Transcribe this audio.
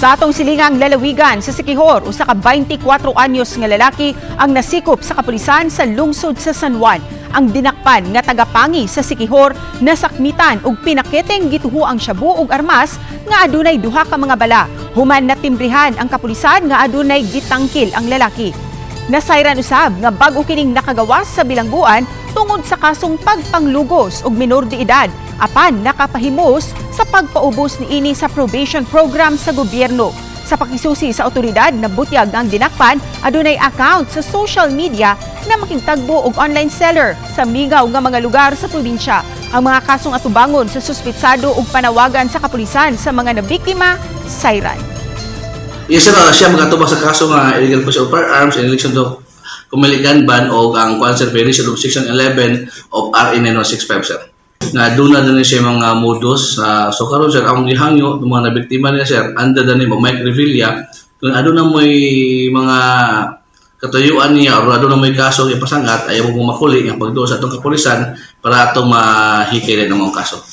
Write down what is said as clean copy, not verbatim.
Sa atong silingang lalawigan sa Siquijor, usa ka 24 anyos nga lalaki ang nasikop sa kapulisan sa lungsod sa San Juan. Ang dinakpan nga tagapangi sa Siquijor nasakmitan og pinaketeng gituhuang shabu og armas nga adunay duha ka mga bala. Human natimbrihan ang kapulisan nga adunay gitangkil ang lalaki. Nasayran usab nga bag-o kining nakagawas sa bilangguan tungod sa kasong pagpanglugos og minor de edad apan nakapahimos sa pagpaubos niini sa probation program sa gobyerno. Sa pakisusi sa otoridad na butyag ang dinakpan, adunay account sa social media na makigtagbo og online seller sa migaw nga mga lugar sa probinsya. Ang mga kasong atubangon sa suspitsado og panawagan sa kapulisan sa mga nabiktima, sayran. Yes, sir, siya magatubang sa kaso nga illegal possession of firearms in relation to kumilikan ban o ang concert violation of Section 11 of RA 9165, sir. Na doon na din siya mga modus. So karon sir, ang gihangyo ng mga nabiktima niya, sir, under the name of Mike Revilla, kung ano na may mga katuyuan niya o ano na may kaso ipasangat, ayaw mo makuli ang pagduwa sa itong kapulisan para itong mahikilin ng mga kaso.